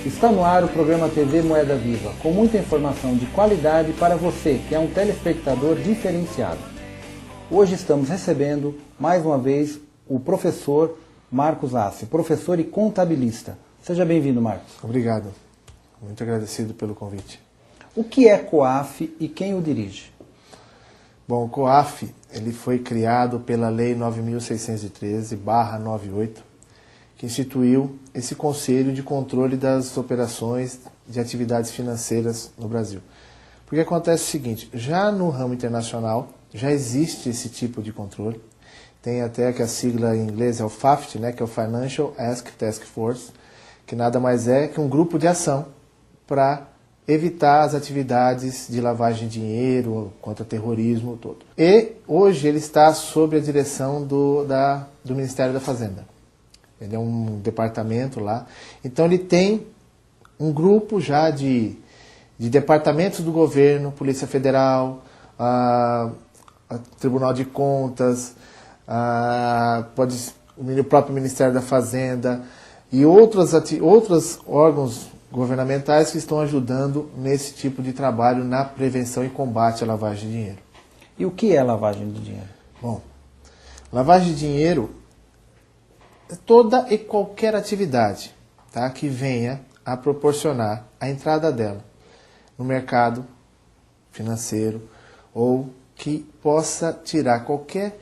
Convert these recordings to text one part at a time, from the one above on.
Está no ar o programa TV Moeda Viva, com muita informação de qualidade para você, que é um telespectador diferenciado. Hoje estamos recebendo, mais uma vez, o professor Marcos Assi, professor e contabilista. Seja bem-vindo, Marcos. Obrigado. Muito agradecido pelo convite. O que é COAF e quem o dirige? Bom, o COAF ele foi criado pela Lei 9.613/98, que instituiu esse Conselho de Controle das Operações de Atividades Financeiras no Brasil. Porque acontece o seguinte, já no ramo internacional, já existe esse tipo de controle. Tem até que a sigla em inglês é o FAFT, né, que é o Financial Ask Task Force, que nada mais é que um grupo de ação para evitar as atividades de lavagem de dinheiro, contra terrorismo, todo. E hoje ele está sob a direção do Ministério da Fazenda. Ele é um departamento lá. Então ele tem um grupo já de departamentos do governo, Polícia Federal, Tribunal de Contas, o próprio Ministério da Fazenda e outros órgãos governamentais que estão ajudando nesse tipo de trabalho na prevenção e combate à lavagem de dinheiro. E o que é lavagem de dinheiro? Bom, lavagem de dinheiro é toda e qualquer atividade, tá, que venha a proporcionar a entrada dela no mercado financeiro ou que possa tirar qualquer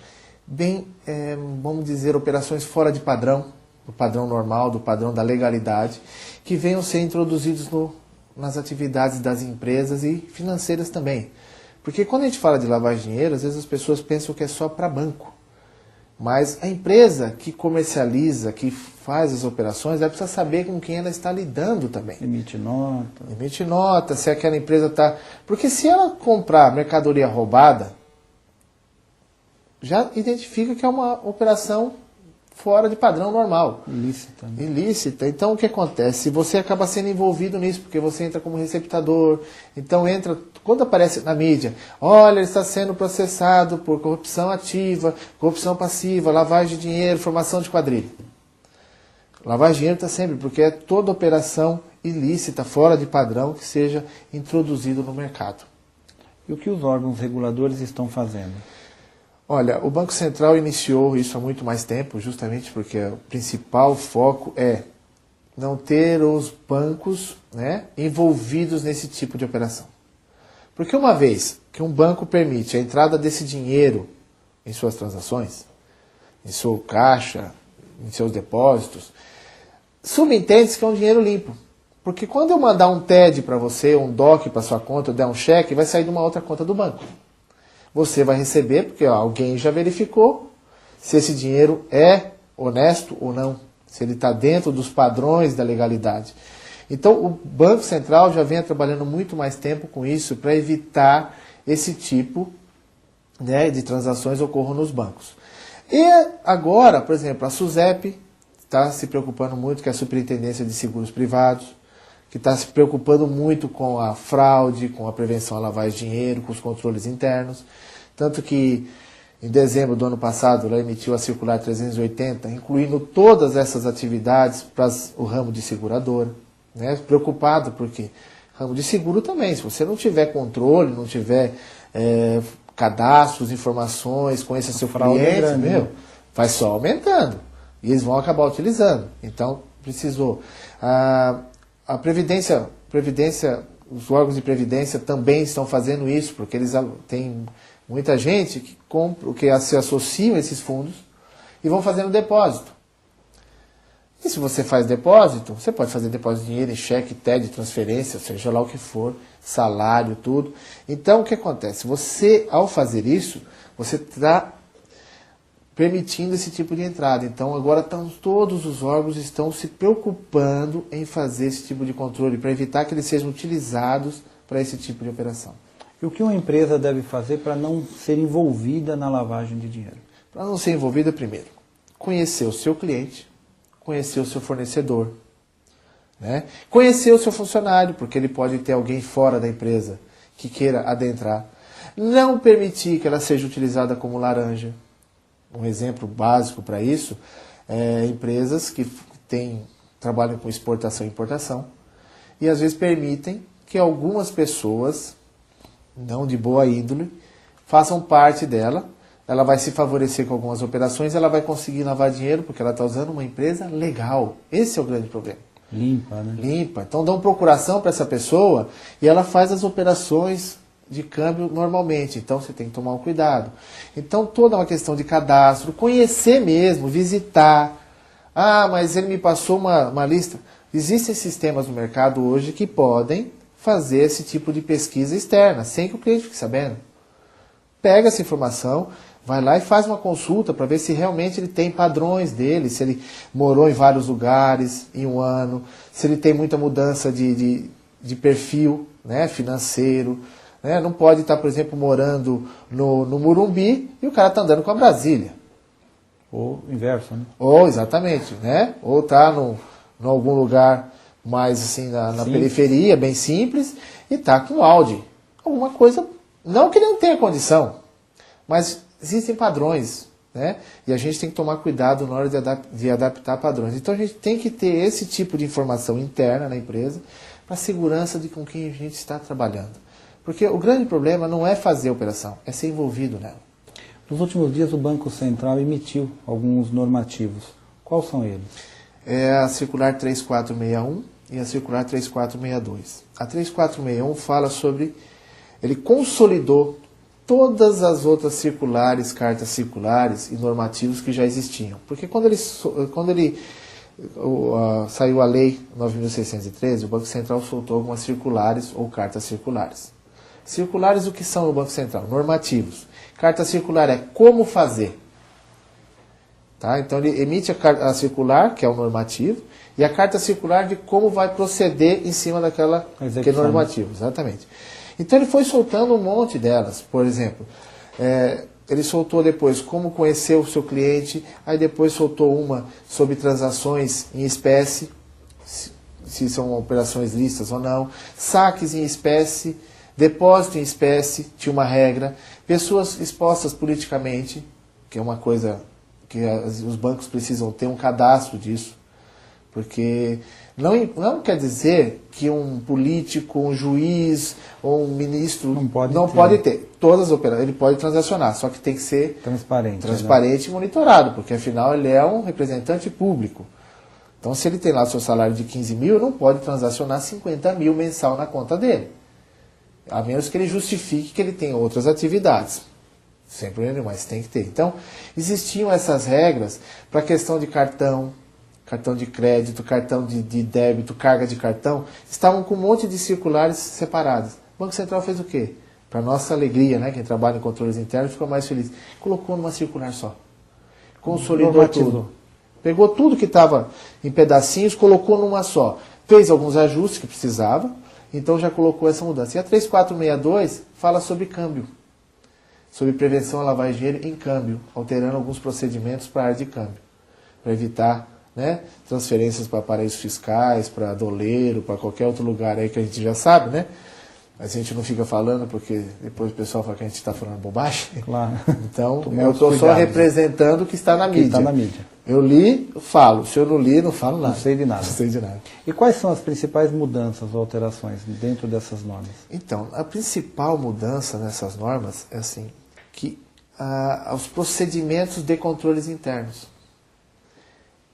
vamos dizer, operações fora de padrão, do padrão normal, do padrão da legalidade, que venham ser introduzidos nas atividades das empresas e financeiras também. Porque quando a gente fala de lavagem de dinheiro, às vezes as pessoas pensam que é só para banco. Mas a empresa que comercializa, que faz as operações, ela precisa saber com quem ela está lidando também. Emite nota. Emite nota, se aquela empresa está... Porque se ela comprar mercadoria roubada, já identifica que é uma operação fora de padrão normal. Ilícita. Né? Ilícita. Então o que acontece? Você acaba sendo envolvido nisso, porque você entra como receptador. Então entra, quando aparece na mídia, olha, ele está sendo processado por corrupção ativa, corrupção passiva, lavagem de dinheiro, formação de quadrilha. Lavagem de dinheiro está sempre, porque é toda operação ilícita, fora de padrão, que seja introduzido no mercado. E o que os órgãos reguladores estão fazendo? Olha, o Banco Central iniciou isso há muito mais tempo, justamente porque o principal foco é não ter os bancos, né, envolvidos nesse tipo de operação. Porque uma vez que um banco permite a entrada desse dinheiro em suas transações, em seu caixa, em seus depósitos, subentende-se que é um dinheiro limpo. Porque quando eu mandar um TED para você, um DOC para sua conta, eu der um cheque, vai sair de uma outra conta do banco. Você vai receber, porque alguém já verificou se esse dinheiro é honesto ou não, se ele está dentro dos padrões da legalidade. Então, o Banco Central já vem trabalhando muito mais tempo com isso para evitar esse tipo, né, de transações ocorram nos bancos. E agora, por exemplo, a SUSEP está se preocupando muito, que é a Superintendência de Seguros Privados, que está se preocupando muito com a fraude, com a prevenção à lavagem de dinheiro, com os controles internos. Tanto que, em dezembro do ano passado, ela emitiu a Circular 380, incluindo todas essas atividades para o ramo de seguradora. Né? Preocupado, porque ramo de seguro também, se você não tiver controle, não tiver cadastros, informações, conheça seu cliente, vai só aumentando. E eles vão acabar utilizando. Então, precisou... A Previdência, os órgãos de Previdência também estão fazendo isso, porque eles têm muita gente que compra, que se associam a esses fundos e vão fazendo depósito. E se você faz depósito, você pode fazer depósito de dinheiro em cheque, TED, transferência, seja lá o que for, salário, tudo. Então, o que acontece? Você, ao fazer isso, você está permitindo esse tipo de entrada. Então, agora todos os órgãos estão se preocupando em fazer esse tipo de controle, para evitar que eles sejam utilizados para esse tipo de operação. E o que uma empresa deve fazer para não ser envolvida na lavagem de dinheiro? Para não ser envolvida, primeiro, conhecer o seu cliente, conhecer o seu fornecedor, né? Conhecer o seu funcionário, porque ele pode ter alguém fora da empresa que queira adentrar. Não permitir que ela seja utilizada como laranja. Um exemplo básico para isso é empresas que trabalham com exportação e importação, e às vezes permitem que algumas pessoas, não de boa índole, façam parte dela. Ela vai se favorecer com algumas operações, ela vai conseguir lavar dinheiro porque ela está usando uma empresa legal. Esse é o grande problema. Limpa, né? Limpa. Então dão procuração para essa pessoa e ela faz as operações de câmbio normalmente. Então você tem que tomar um cuidado. Então toda uma questão de cadastro, conhecer mesmo, visitar. Ah, mas ele me passou uma lista. Existem sistemas no mercado hoje que podem fazer esse tipo de pesquisa externa, sem que o cliente fique sabendo. Pega essa informação, vai lá e faz uma consulta para ver se realmente ele tem padrões dele, se ele morou em vários lugares em um ano, se ele tem muita mudança de perfil, né, financeiro. Né? Não pode estar, por exemplo, morando no Morumbi e o cara está andando com a Brasília. Ou inverso, né? Ou, exatamente, né? Ou está em algum lugar mais assim na periferia, bem simples, e está com Audi. Alguma coisa, não que ele não tenha condição, mas existem padrões, né? E a gente tem que tomar cuidado na hora de adaptar padrões. Então a gente tem que ter esse tipo de informação interna na empresa para a segurança de com quem a gente está trabalhando. Porque o grande problema não é fazer a operação, é ser envolvido nela. Nos últimos dias o Banco Central emitiu alguns normativos. Quais são eles? É a circular 3461 e a circular 3462. A 3461 fala sobre... Ele consolidou todas as outras circulares, cartas circulares e normativos que já existiam. Porque quando saiu a Lei 9.613, o Banco Central soltou algumas circulares ou cartas circulares. Circulares, o que são no Banco Central? Normativos. Carta circular é como fazer. Tá? Então ele emite a circular, que é o normativo, e a carta circular de como vai proceder em cima daquela que é normativo. Exatamente. Então ele foi soltando um monte delas. Por exemplo, ele soltou depois como conhecer o seu cliente, aí depois soltou uma sobre transações em espécie, se são operações listas ou não, saques em espécie, depósito em espécie, tinha uma regra, pessoas expostas politicamente, que é uma coisa que os bancos precisam ter um cadastro disso, porque não quer dizer que um político, um juiz ou um ministro não pode ter. Todas as operações, ele pode transacionar, só que tem que ser transparente e monitorado, porque afinal ele é um representante público. Então se ele tem lá seu salário de 15 mil, não pode transacionar 50 mil mensal na conta dele. A menos que ele justifique que ele tem outras atividades. Sem problema nenhum, mas tem que ter. Então, existiam essas regras para a questão de cartão de crédito, cartão de débito, carga de cartão, estavam com um monte de circulares separadas. O Banco Central fez o quê? Para nossa alegria, né? Quem trabalha em controles internos ficou mais feliz. Colocou numa circular só. Consolidou tudo. Pegou tudo que estava em pedacinhos, colocou numa só. Fez alguns ajustes que precisava, então já colocou essa mudança. E a 3462 fala sobre câmbio. Sobre prevenção à lavagem de dinheiro em câmbio, alterando alguns procedimentos para a área de câmbio. Para evitar, né, transferências para paraísos fiscais, para doleiro, para qualquer outro lugar aí que a gente já sabe, né? Mas a gente não fica falando porque depois o pessoal fala que a gente está falando bobagem. Claro. Então, eu estou só representando o que está na mídia. Está na mídia. Eu li, eu falo. Se eu não li, não falo nada. Não sei de nada. Não sei de nada. E quais são as principais mudanças ou alterações dentro dessas normas? Então, a principal mudança nessas normas é assim, que os procedimentos de controles internos.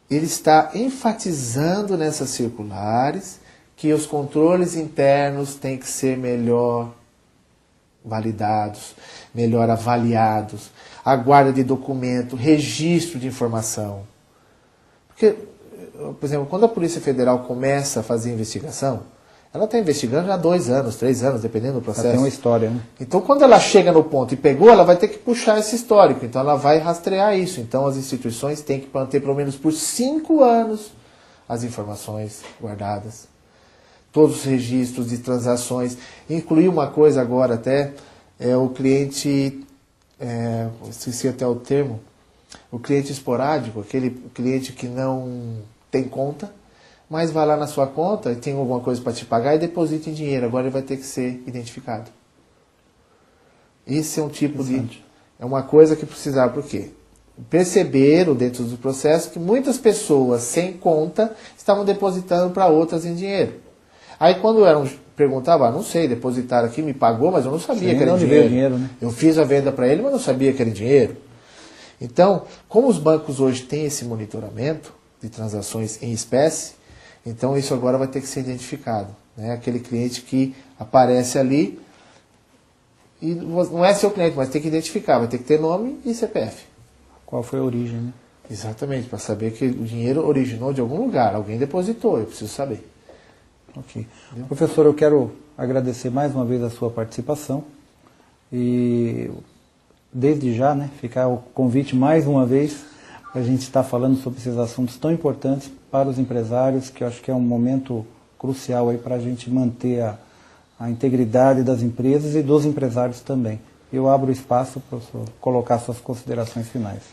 Ele está enfatizando nessas circulares que os controles internos têm que ser melhor validados, melhor avaliados, a guarda de documento, registro de informação. Porque, por exemplo, quando a Polícia Federal começa a fazer investigação, ela está investigando já há 2 anos, 3 anos, dependendo do processo. Ela tem uma história, né? Então, quando ela chega no ponto e pegou, ela vai ter que puxar esse histórico. Então, ela vai rastrear isso. Então, as instituições têm que manter pelo menos por 5 anos as informações guardadas. Todos os registros de transações. Incluir uma coisa agora até, o cliente, esqueci até o termo, o cliente esporádico, aquele cliente que não tem conta, mas vai lá na sua conta e tem alguma coisa para te pagar e deposita em dinheiro. Agora ele vai ter que ser identificado. Esse é um tipo de... É uma coisa que precisava, por quê? Perceberam dentro do processo que muitas pessoas sem conta estavam depositando para outras em dinheiro. Aí quando perguntava, não sei, depositaram aqui, me pagou, mas eu não sabia que era onde veio o dinheiro, né? Eu fiz a venda para ele, mas não sabia que era dinheiro. Então, como os bancos hoje têm esse monitoramento de transações em espécie, então isso agora vai ter que ser identificado. Né? Aquele cliente que aparece ali, e não é seu cliente, mas tem que identificar, vai ter que ter nome e CPF. Qual foi a origem, né? Exatamente, para saber que o dinheiro originou de algum lugar, alguém depositou, eu preciso saber. Ok. Professor, eu quero agradecer mais uma vez a sua participação e desde já, né, ficar o convite mais uma vez para a gente estar falando sobre esses assuntos tão importantes para os empresários, que eu acho que é um momento crucial aí para a gente manter a integridade das empresas e dos empresários também. Eu abro espaço para o senhor colocar suas considerações finais.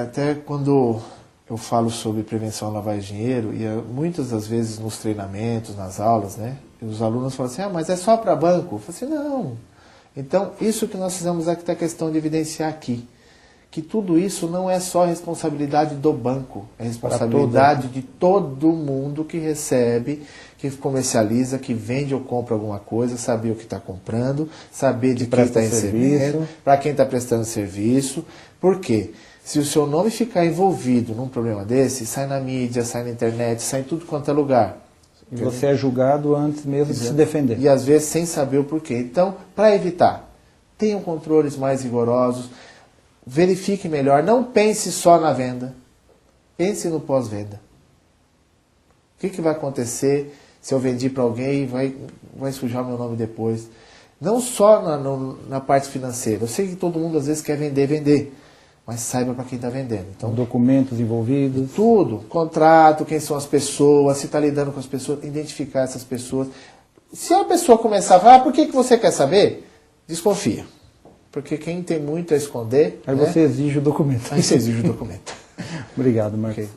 Até quando eu falo sobre prevenção à lavagem de dinheiro, e muitas das vezes nos treinamentos, nas aulas, né, os alunos falam assim, mas é só para banco? Eu falo assim, não. Então, isso que nós fizemos é que a questão de evidenciar aqui, que tudo isso não é só responsabilidade do banco, é responsabilidade de todo mundo que recebe, que comercializa, que vende ou compra alguma coisa, saber o que está comprando, saber de quem está recebendo, para quem está prestando serviço. Por quê? Se o seu nome ficar envolvido num problema desse, sai na mídia, sai na internet, sai em tudo quanto é lugar. E você é julgado antes mesmo de se defender. E às vezes sem saber o porquê. Então, para evitar, tenham controles mais rigorosos, verifique melhor, não pense só na venda, pense no pós-venda. O que vai acontecer se eu vendi para alguém e vai sujar meu nome depois? Não só na parte financeira. Eu sei que todo mundo às vezes quer vender. Mas saiba para quem está vendendo. Então, documentos envolvidos. Tudo. Contrato, quem são as pessoas, se está lidando com as pessoas, identificar essas pessoas. Se a pessoa começar a falar, por que você quer saber? Desconfia. Porque quem tem muito a esconder... Aí você exige o documento. Aí você exige o documento. Obrigado, Marcos. Okay.